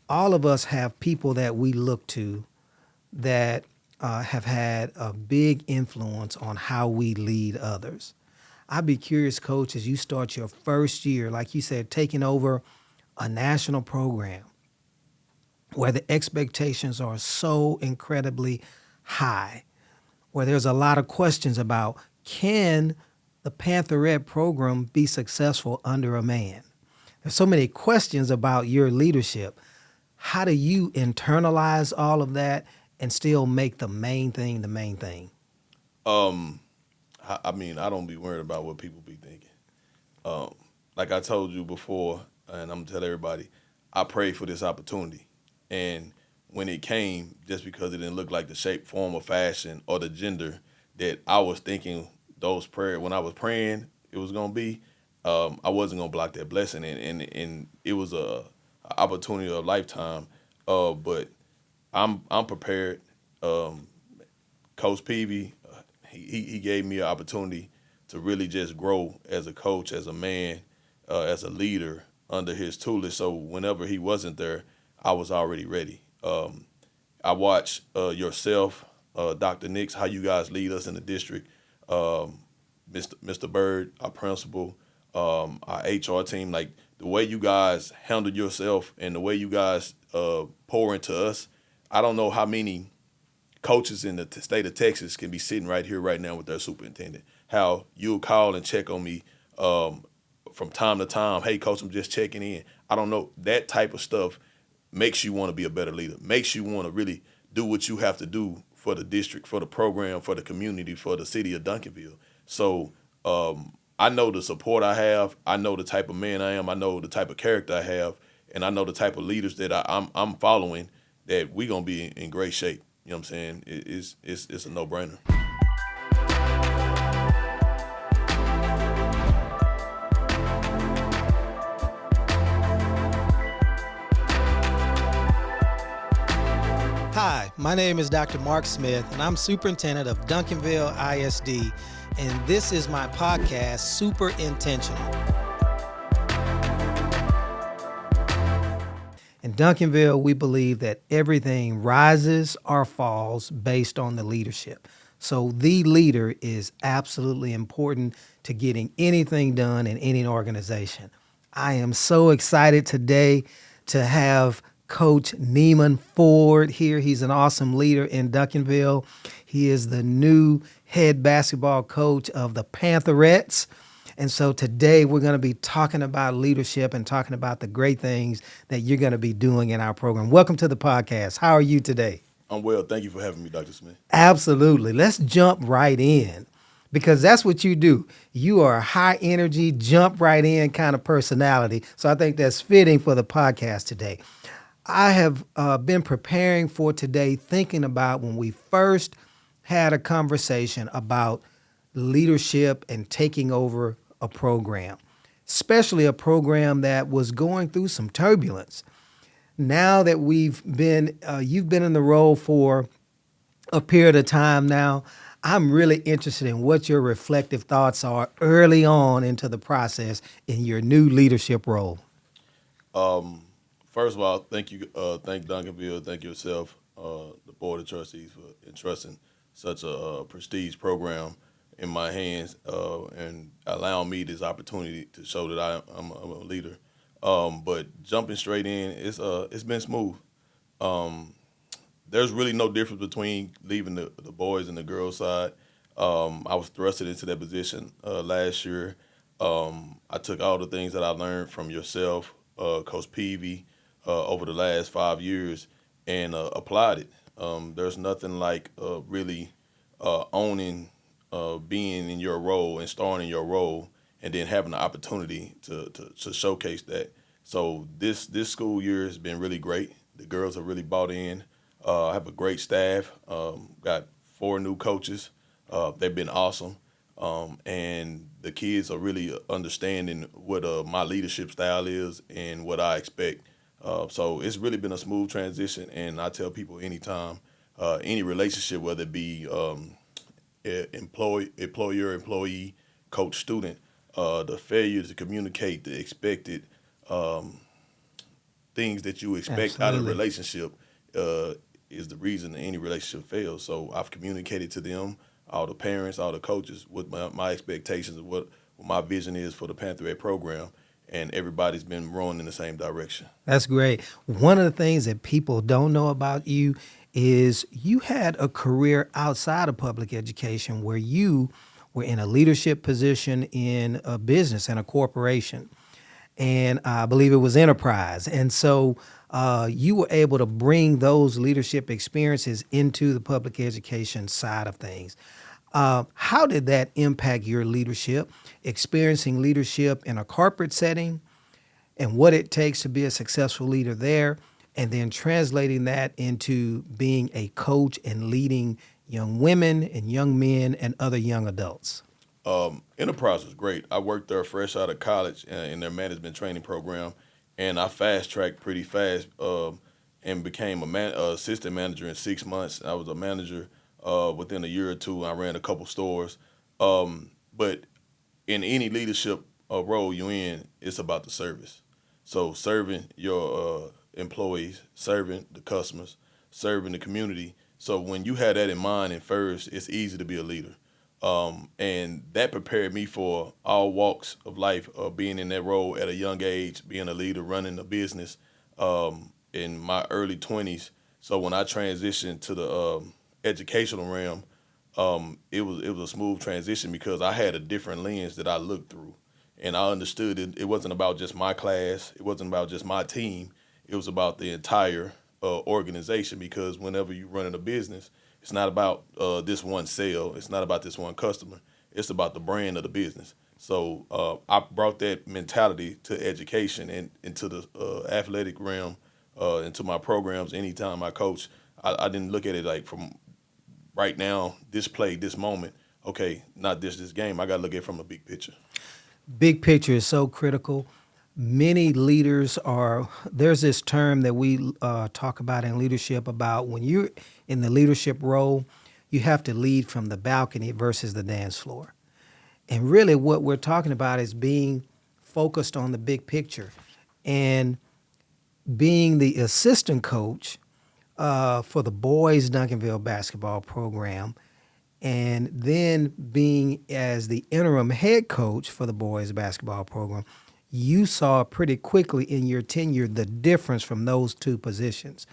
all of us have people that we look to that have had a big influence on how we lead others. I'd be curious, Coach, as you start your first year, like you said, taking over a national program where the expectations are so incredibly high, where there's a lot of questions about can the Pantherette program be successful under a man? There's so many questions about your leadership. How do you internalize all of that and still make the main thing the main thing? Um, I mean, I don't be worried about what people be thinking. Um, like I told you before, and I'm gonna tell everybody, I prayed for this opportunity, and when it came, just because it didn't look like the shape, form, or fashion or the gender that I was thinking those prayer when I was praying it was gonna be, I wasn't gonna block that blessing, and it was a opportunity of a lifetime. But I'm prepared. Um, Coach Peavy, he gave me an opportunity to really just grow as a coach, as a man, as a leader under his tutelage. So whenever he wasn't there, I was already ready. I watched yourself, Dr. Nix, how you guys lead us in the district, um, Mr. Bird, our principal, our HR team, like the way you guys handle yourself and the way you guys pour into us. I don't know how many coaches in the state of Texas can be sitting right here, right now with their superintendent. How you'll call and check on me um, from time to time. Hey, coach, I'm just checking in. I don't know. That type of stuff makes you want to be a better leader, makes you want to really do what you have to do for the district, for the program, for the community, for the city of Duncanville. So I know the support I have. I know the type of man I am. I know the type of character I have. And I know the type of leaders that I'm following that we're going to be in great shape. You know what I'm saying? It's a no-brainer. Hi, my name is Dr. Mark Smith, and I'm superintendent of Duncanville ISD, and this is my podcast, Super Intentional. In Duncanville, we believe that everything rises or falls based on the leadership. So the leader is absolutely important to getting anything done in any organization. I am so excited today to have Coach Neiman Ford here. He's an awesome leader in Duncanville. He is the new head basketball coach of the Pantherettes. And so today we're going to be talking about leadership and talking about the great things that you're going to be doing in our program. Welcome to the podcast. How are you today? I'm well. Thank you for having me, Dr. Smith. Absolutely. Let's jump right in because that's what you do. You are a high energy, jump right in kind of personality. So I think that's fitting for the podcast today. I have been preparing for today, thinking about when we first had a conversation about leadership and taking over a program, especially a program that was going through some turbulence. Now that you've been in the role for a period of time now, I'm really interested in what your reflective thoughts are early on into the process in your new leadership role. Um, First of all, thank you, thank Duncanville, thank yourself, the board of trustees for entrusting such a prestige program in my hands and allowing me this opportunity to show that I'm a leader. But jumping straight in, it's been smooth. Um, there's really no difference between leaving the boys and the girls side. I was thrusted into that position last year. I took all the things that I learned from yourself, Coach Peavy, over the last 5 years and applied it. There's nothing like really owning, being in your role and starting in your role, and then having the opportunity to showcase that. So this school year has been really great. The girls have really bought in. I have a great staff. Got 4 new coaches. They've been awesome. And the kids are really understanding what my leadership style is and what I expect. So it's really been a smooth transition. And I tell people anytime, any relationship, whether it be employer, employee, coach, student, the failure to communicate the expected things that you expect out of a Absolutely. relationship uh, is the reason that any relationship fails. So I've communicated to them, all the parents, all the coaches, what my expectations of what my vision is for the Panther Ed program, and everybody's been rowing in the same direction. That's great. One of the things that people don't know about you is you had a career outside of public education where you were in a leadership position in a business and a corporation. And I believe it was enterprise. And so you were able to bring those leadership experiences into the public education side of things. How did that impact your leadership, experiencing leadership in a corporate setting and what it takes to be a successful leader there, and then translating that into being a coach and leading young women and young men and other young adults? Enterprise was great. I worked there fresh out of college in their management training program, and I fast tracked pretty fast and became assistant manager in 6 months. I was a manager within a year or two. I ran a couple stores, but in any leadership role you're in, it's about the service. So serving your employees, serving the customers, serving the community. So when you have that in mind and first, it's easy to be a leader. And that prepared me for all walks of life, being in that role at a young age, being a leader, running a business in my early 20s. So when I transitioned to the educational realm, it was a smooth transition because I had a different lens that I looked through, and I understood it. It wasn't about just my class. It wasn't about just my team. It was about the entire organization. Because whenever you're running a business, it's not about this one sale. It's not about this one customer. It's about the brand of the business. So I brought that mentality to education and into the athletic realm, into my programs. Anytime I coach, I didn't look at it like from right now, this play, this moment. Okay, not this game. I got to look at it from a big picture. Big picture is so critical. Many leaders are, there's this term that we talk about in leadership about when you're in the leadership role, you have to lead from the balcony versus the dance floor. And really, what we're talking about is being focused on the big picture and being the assistant coach for the boys' Duncanville basketball program, and then being as the interim head coach for the boys' basketball program. You saw pretty quickly in your tenure the difference from those two positions.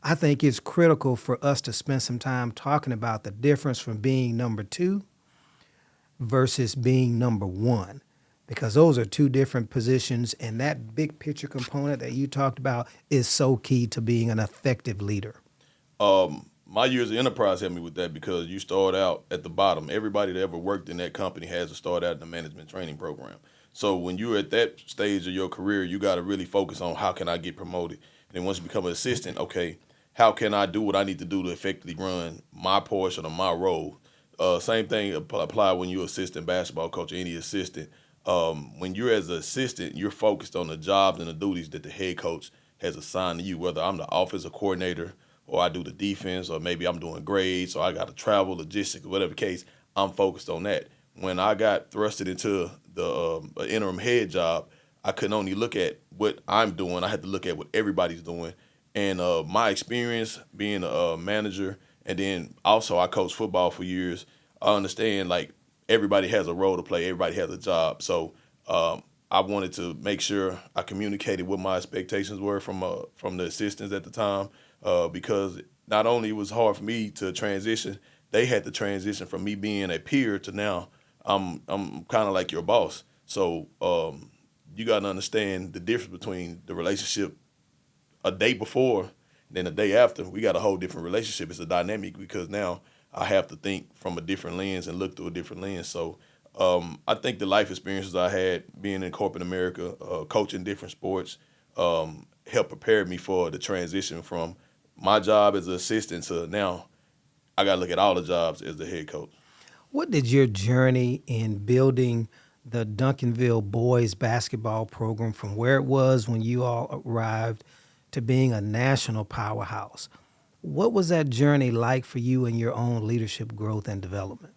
I think it's critical for us to spend some time talking about the difference from being number two versus being number one, because those are two different positions, and that big picture component that you talked about is so key to being an effective leader. My years of enterprise helped me with that because you start out at the bottom. Everybody that ever worked in that company has to start out in the management training program. So when you're at that stage of your career, you got to really focus on how can I get promoted. And then once you become an assistant, okay, how can I do what I need to do to effectively run my portion of my role? Same thing apply when you're assistant basketball coach or any assistant. When you're as an assistant, you're focused on the jobs and the duties that the head coach has assigned to you, whether I'm the offensive coordinator or I do the defense, or maybe I'm doing grades, or I got to travel, logistics, whatever the case, I'm focused on that. When I got thrusted into the interim head job, I couldn't only look at what I'm doing. I had to look at what everybody's doing. And my experience being a manager, and then also I coached football for years, I understand like everybody has a role to play. Everybody has a job. So I wanted to make sure I communicated what my expectations were from the assistants at the time, because not only it was hard for me to transition, they had to transition from me being a peer to now I'm kind of like your boss. So you got to understand the difference between the relationship a day before, then a day after. We got a whole different relationship. It's a dynamic because now I have to think from a different lens and look through a different lens. So I think the life experiences I had being in corporate America, coaching different sports, helped prepare me for the transition from my job as an assistant to now I got to look at all the jobs as the head coach. What did your journey in building the Duncanville boys basketball program from where it was when you all arrived to being a national powerhouse? What was that journey like for you in your own leadership growth and development?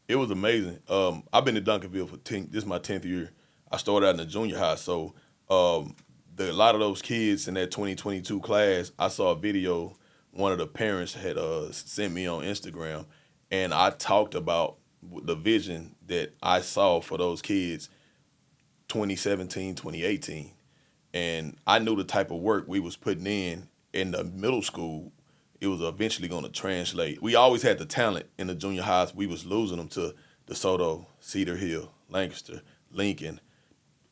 It was amazing. I've been in Duncanville for 10. This is my 10th year. I started out in the junior high, so a lot of those kids in that 2022 class, I saw a video one of the parents had sent me on Instagram, and I talked about the vision that I saw for those kids 2017, 2018. And I knew the type of work we was putting in the middle school. It was eventually going to translate. We always had the talent in the junior highs. We was losing them to DeSoto, Cedar Hill, Lancaster, Lincoln,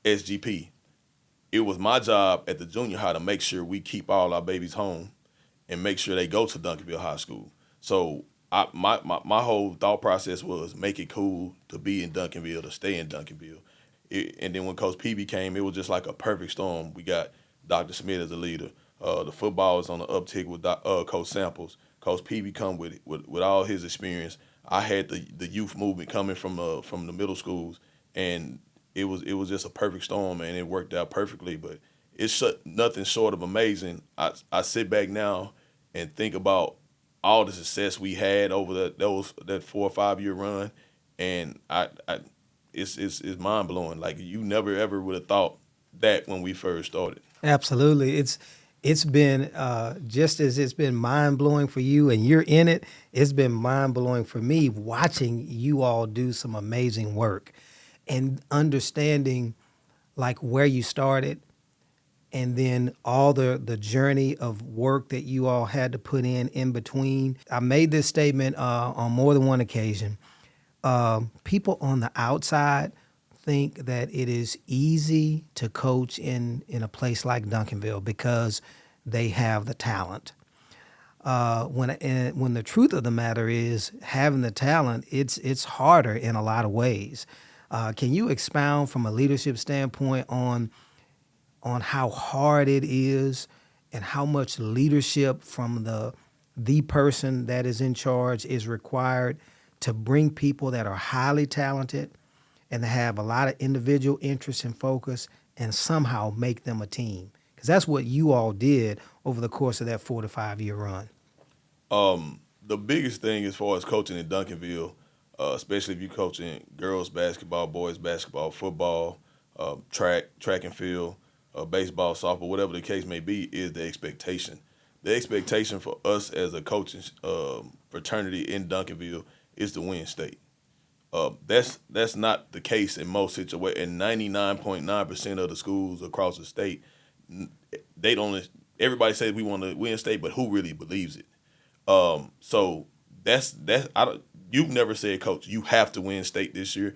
SGP. It was my job at the junior high to make sure we keep all our babies home and make sure they go to Duncanville High School. So my whole thought process was make it cool to be in Duncanville, to stay in Duncanville. And then when Coach Peavy came, it was just like a perfect storm. We got Dr. Smith as a leader. The football is on the uptick with Coach Samples. Coach Peavy come with all his experience. I had the youth movement coming from the middle schools, and it was just a perfect storm, and it worked out perfectly. But it's nothing short of amazing. I sit back now and think about all the success we had over that 4 or 5 year run, and it's mind blowing. Like you never ever would have thought that when we first started. Absolutely. It's been just as it's been mind blowing for you and you're in it, it's been mind blowing for me watching you all do some amazing work and understanding like where you started and then all the journey of work that you all had to put in between. I made this statement on more than one occasion. People on the outside think that it is easy to coach in a place like Duncanville because they have the talent. When the truth of the matter is having the talent, it's harder in a lot of ways. Can you expound from a leadership standpoint on how hard it is and how much leadership from the person that is in charge is required to bring people that are highly talented and to have a lot of individual interest and focus and somehow make them a team? Because that's what you all did over the course of that 4 to 5 year run. The biggest thing as far as coaching in Duncanville, especially if you're coaching girls basketball, boys basketball, football, track and field, baseball, softball, whatever the case may be, is the expectation. The expectation for us as a coaching fraternity in Duncanville is to win state. That's not the case in most situations. In 99.9% of the schools across the state, they don't. Everybody says we want to win state, but who really believes it? So that's. You've never said, Coach, you have to win state this year.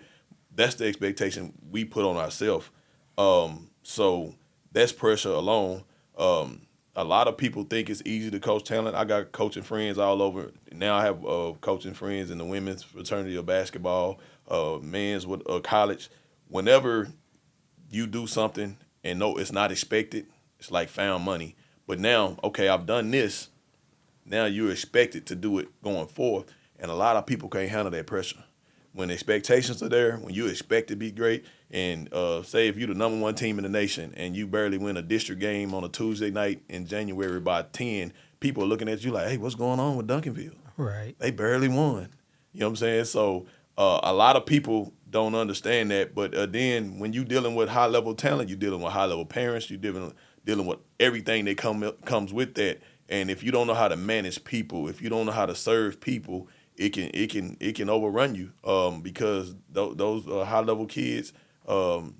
That's the expectation we put on ourselves. So that's pressure alone. A lot of people think it's easy to coach talent. I got coaching friends all over. Now I have coaching friends in the women's fraternity of basketball, men's with college. Whenever you do something and know it's not expected, it's like found money. But now, okay, I've done this. Now you're expected to do it going forth. And a lot of people can't handle that pressure. When expectations are there, when you expect to be great, and say if you're the number one team in the nation and you barely win a district game on a Tuesday night in January by 10, people are looking at you like, hey, what's going on with Duncanville? Right. They barely won. You know what I'm saying? So a lot of people don't understand that. But then when you're dealing with high-level talent, you're dealing with high-level parents, you're dealing with everything that comes with that. And if you don't know how to manage people, if you don't know how to serve people, it can overrun you because those high level kids,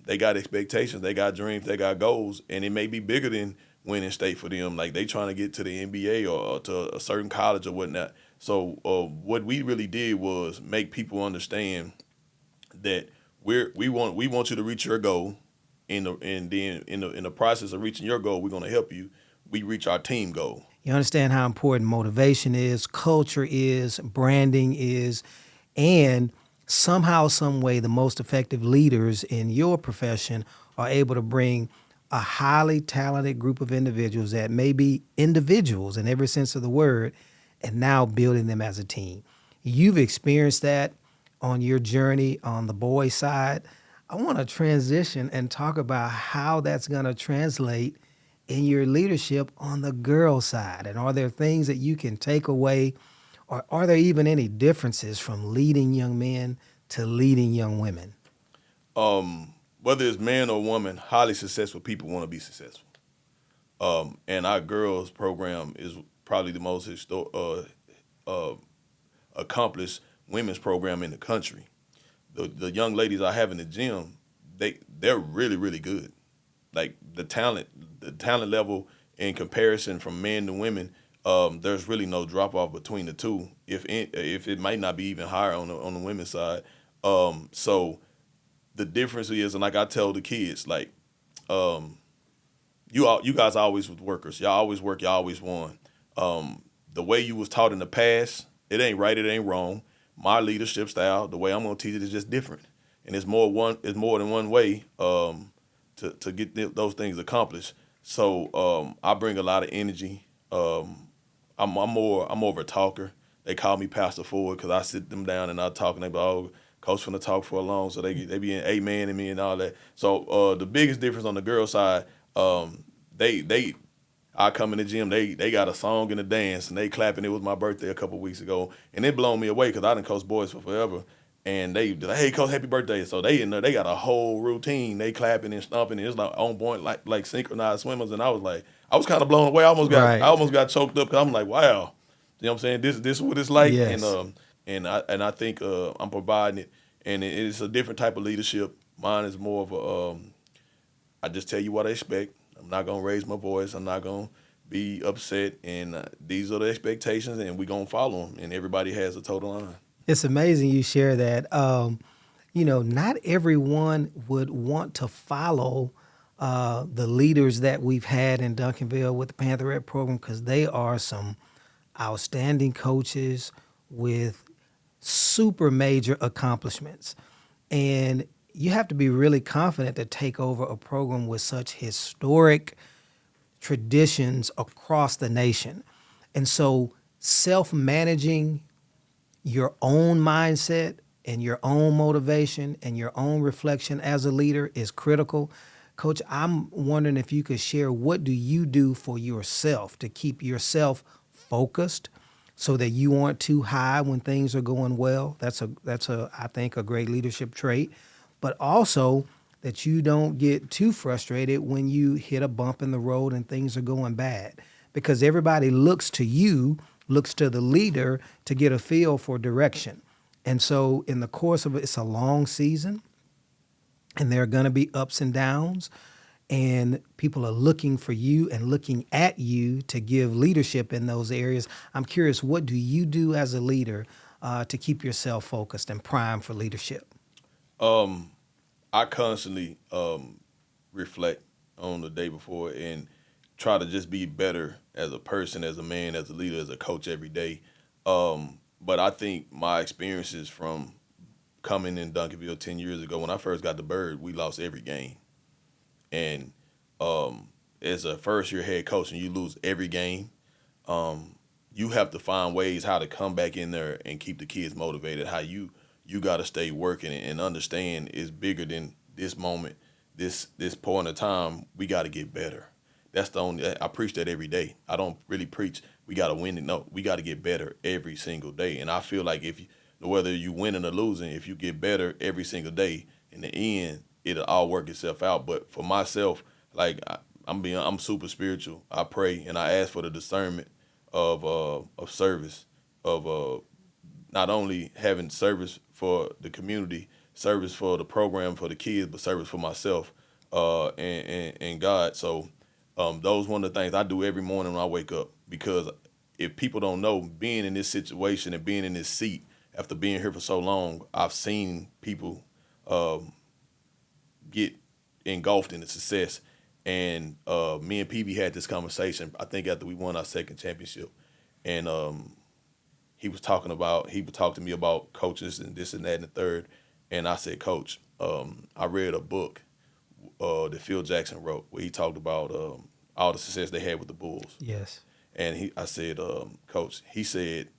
they got expectations, they got dreams, they got goals, and it may be bigger than winning state for them. Like they trying to get to the NBA or to a certain college or whatnot. So what we really did was make people understand that we want you to reach your goal, and then in the process of reaching your goal, we're going to help you. We reach our team goal. You understand how important motivation is, culture is, branding is, and somehow, some way, the most effective leaders in your profession are able to bring a highly talented group of individuals that may be individuals in every sense of the word, and now building them as a team. You've experienced that on your journey on the boys' side. I want to transition and talk about how that's going to translate in your leadership on the girl side? And are there things that you can take away, or are there even any differences from leading young men to leading young women? Whether it's man or woman, highly successful people want to be successful. And our girls program is probably the most uh, accomplished women's program in the country. The young ladies I have in the gym, they're really really good. Like the talent level in comparison from men to women, there's really no drop off between the two. If it might not be even higher on the women's side. So the difference is, and like I tell the kids, like um, you guys always was workers. Y'all always work. Y'all always won. The way you was taught in the past, it ain't right. It ain't wrong. My leadership style, the way I'm gonna teach it, is just different, and it's more one. It's more than one way to get those things accomplished. So I bring a lot of energy. I'm more of a talker. They call me Pastor Ford because I sit them down and I talk, and they be, oh, coach finna talk for a long, so they be in amen and me and all that. So the biggest difference on the girl side, they I come in the gym, they got a song and a dance, and they clapping. It was my birthday a couple weeks ago, and it blown me away because I done coached boys for forever. And they like, hey coach, happy birthday. So they in there, they got a whole routine. They clapping and stomping, and it's like on point, like synchronized swimmers. And I was kind of blown away. I Right. almost got choked up because I'm like, wow, you know what I'm saying? This is what it's like. And Yes. I think I'm providing it, and it's a different type of leadership. Mine is more of a I just tell you what I expect. I'm not gonna raise my voice. I'm not gonna be upset, and these are the expectations, and we gonna follow them. And everybody has a total line. It's amazing you share that. Not everyone would want to follow the leaders that we've had in Duncanville with the Pantherette program because they are some outstanding coaches with super major accomplishments. And you have to be really confident to take over a program with such historic traditions across the nation. And so self managing your own mindset and your own motivation and your own reflection as a leader is critical. Coach, I'm wondering if you could share what do you do for yourself to keep yourself focused so that you aren't too high when things are going well. That's a I think a great leadership trait, but also that you don't get too frustrated when you hit a bump in the road and things are going bad because everybody looks to you, looks to the leader to get a feel for direction. And so in the course of it, it's a long season and there are going to be ups and downs and people are looking for you and looking at you to give leadership in those areas. I'm curious, what do you do as a leader to keep yourself focused and primed for leadership? Um, I constantly reflect on the day before and try to just be better as a person, as a man, as a leader, as a coach every day. But I think my experiences from coming in Duncanville 10 years ago, when I first got the bird, we lost every game. And as a first year head coach and you lose every game, you have to find ways how to come back in there and keep the kids motivated. How you got to stay working and understand it's bigger than this moment, this point of time. We got to get better. That's the only I preach that every day. I don't really preach we got to win it. No, we got to get better every single day. And I feel like if you, whether you winning or losing, if you get better every single day, in the end, it'll all work itself out. But for myself, like I'm super spiritual. I pray and I ask for the discernment of service, of not only having service for the community, service for the program for the kids, but service for myself and God. So those one of the things I do every morning when I wake up because if people don't know, being in this situation and being in this seat after being here for so long, I've seen people um, get engulfed in the success. And me and PB had this conversation, I think after we won our second championship. And he would talk to me about coaches and this and that and the third. And I said, Coach, I read a book that Phil Jackson wrote where he talked about all the success they had with the Bulls. Yes. And I said, Coach, he said,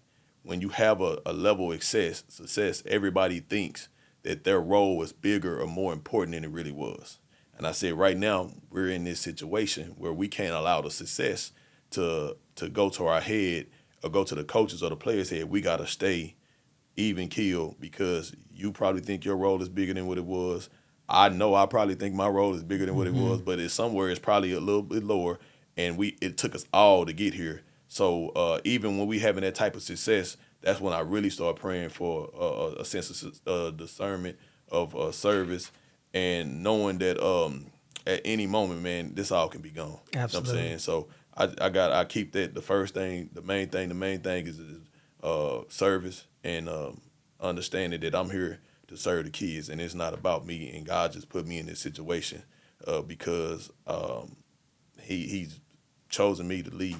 when you have a level of success, everybody thinks that their role is bigger or more important than it really was. And I said, right now, we're in this situation where we can't allow the success to go to our head or go to the coaches or the players' head. We got to stay even keel because you probably think your role is bigger than what it was. I know I probably think my role is bigger than what it was, but it's somewhere it's probably a little bit lower. and it took us all to get here. So even when we having that type of success, that's when I really start praying for a sense of discernment of service, and knowing that at any moment, man, this all can be gone. You know what I'm Absolutely. saying? So I keep that the first thing, the main thing is service, and understanding that I'm here to serve the kids, and it's not about me. And God just put me in this situation because He's chosen me to lead.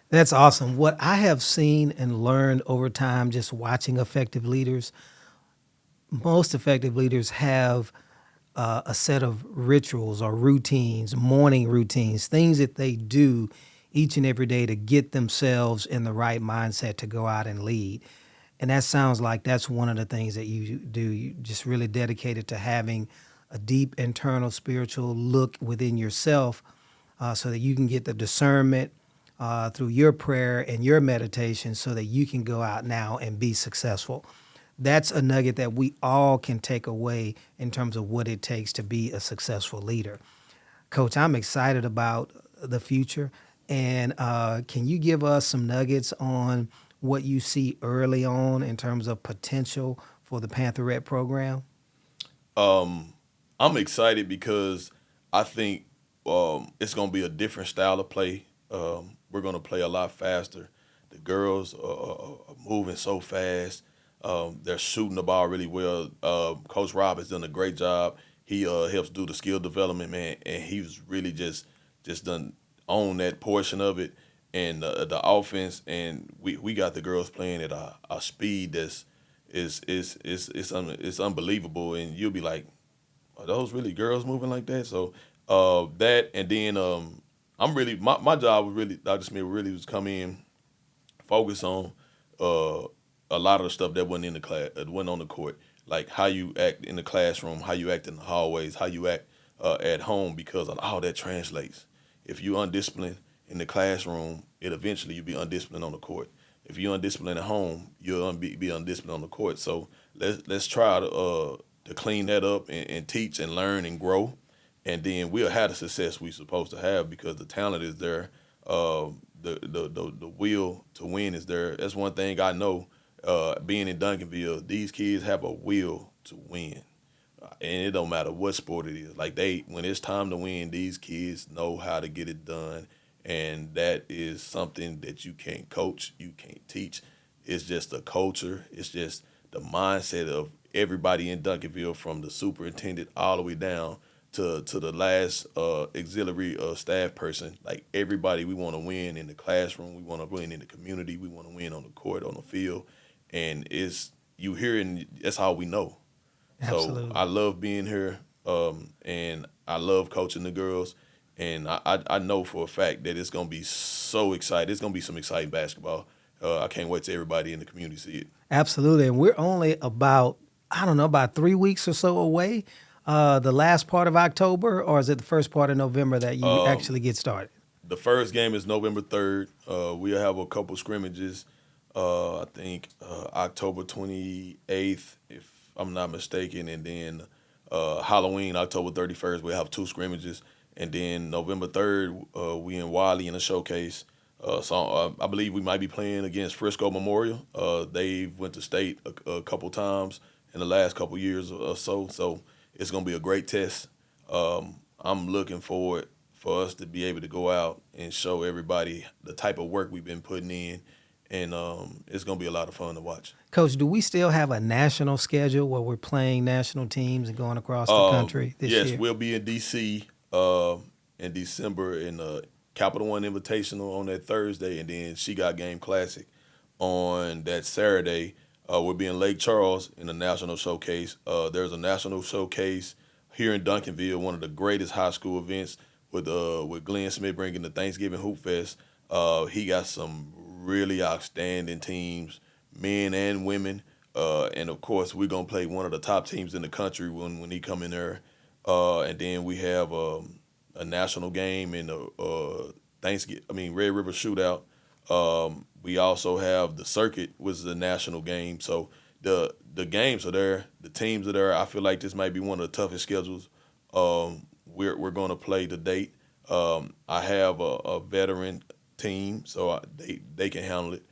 That's awesome. What I have seen and learned over time just watching effective leaders, most effective leaders have a set of rituals or routines, morning routines, things that they do each and every day to get themselves in the right mindset to go out and lead. And that sounds like that's one of the things that you do. You just really dedicated to having a deep internal spiritual look within yourself so that you can get the discernment through your prayer and your meditation so that you can go out now and be successful. That's a nugget that we all can take away in terms of what it takes to be a successful leader. Coach, I'm excited about the future. And can you give us some nuggets on what you see early on in terms of potential for the Pantherette program? Um, I'm excited because I think it's going to be a different style of play. We're going to play a lot faster. The girls are moving so fast. They're shooting the ball really well. Coach Rob has done a great job. He helps do the skill development, man, and he's really just done own that portion of it, and the offense. And we got the girls playing at a speed that's it's unbelievable, and you'll be like, are those really girls moving like that? So that, and then I'm really my job was really, Dr. Smith really was come in, focus on uh, a lot of the stuff that wasn't in the class, wasn't on the court, like how you act in the classroom, how you act in the hallways, how you act at home, because of all that translates. If you undisciplined in the classroom, it eventually you'll be undisciplined on the court. If you're undisciplined at home, you'll be undisciplined on the court. So let's try to clean that up, and teach and learn and grow, and then we'll have the success we're supposed to have because the talent is there. The will to win is there. That's one thing I know. Being in Duncanville, these kids have a will to win, and it don't matter what sport it is. Like when it's time to win, these kids know how to get it done, and that is something that you can't coach, you can't teach. It's just the culture. It's just the mindset of everybody in Duncanville, from the superintendent all the way down to the last auxiliary staff person. Like everybody, we want to win in the classroom. We want to win in the community. We want to win on the court, on the field, and it's you hear it, and that's how we know. So I Absolutely. love being here, and I love coaching the girls, and I know for a fact that it's gonna be so exciting. It's gonna be some exciting basketball. I can't wait till everybody in the community see it. Absolutely. And we're only about, I don't know, about 3 weeks or so away. The last part of October, or is it the first part of November that you Um, actually get started? the first game is November 3rd. We'll have a couple scrimmages. I think October 28th, if I'm not mistaken, and then Halloween, October 31st, we'll have two scrimmages, and then November 3rd, we in Wiley in a showcase. So I believe we might be playing against Frisco Memorial. They went to state a couple times in the last couple years or so. So it's gonna be a great test. I'm looking forward for us to be able to go out and show everybody the type of work we've been putting in, and it's gonna be a lot of fun to watch. Coach, do we still have a national schedule where we're playing national teams and going across the country this Yes, year? we'll be in DC in December in Capital One Invitational on that Thursday, and then She Got Game Classic on that Saturday. We'll be in Lake Charles in the national showcase. There's a national showcase here in Duncanville, one of the greatest high school events with Glenn Smith bringing the Thanksgiving Hoop Fest. He got some really outstanding teams, men and women. And of course, we're gonna play one of the top teams in the country when he come in there. And then we have a national game in the Thanksgiving. I mean, Red River Shootout. We also have the circuit, which is a national game. So the games are there, the teams are there. I feel like this might be one of the toughest schedules we're going to play to date. I have a veteran team, so they can handle it.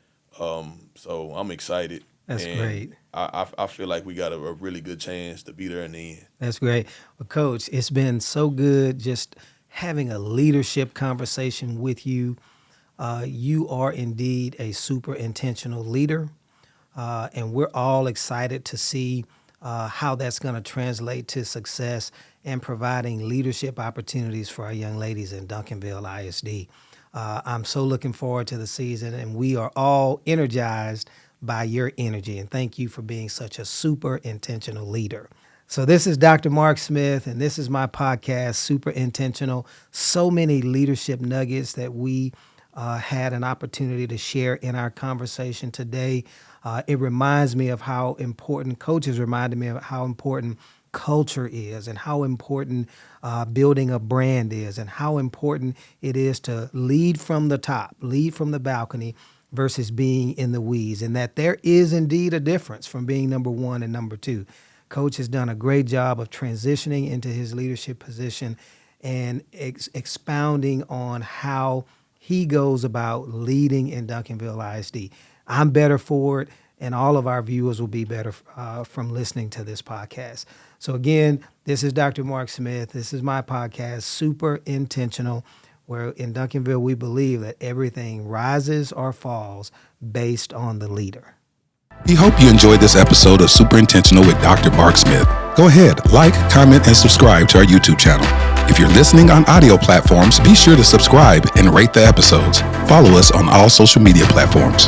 So I'm excited. That's and great. I feel like we got a really good chance to be there in the end. That's great. Well, Coach, it's been so good just having a leadership conversation with you. You are indeed a super intentional leader, and we're all excited to see how that's going to translate to success and providing leadership opportunities for our young ladies in Duncanville ISD. I'm so looking forward to the season, and we are all energized by your energy. And thank you for being such a super intentional leader. So this is Dr. Mark Smith, and this is my podcast, Super Intentional. So many leadership nuggets that we had an opportunity to share in our conversation today. It reminds me of how important, coaches reminded me of how important culture is and how important building a brand is and how important it is to lead from the top, lead from the balcony versus being in the weeds, and that there is indeed a difference from being number one and number two. Coach has done a great job of transitioning into his leadership position and expounding on how he goes about leading in Duncanville ISD. I'm better for it, and all of our viewers will be better from listening to this podcast. So again, this is Dr. Mark Smith. This is my podcast, Super Intentional, where in Duncanville we believe that everything rises or falls based on the leader. We hope you enjoyed this episode of Super Intentional with Dr. Mark Smith. Go ahead, like, comment, and subscribe to our YouTube channel. If you're listening on audio platforms, be sure to subscribe and rate the episodes. Follow us on all social media platforms.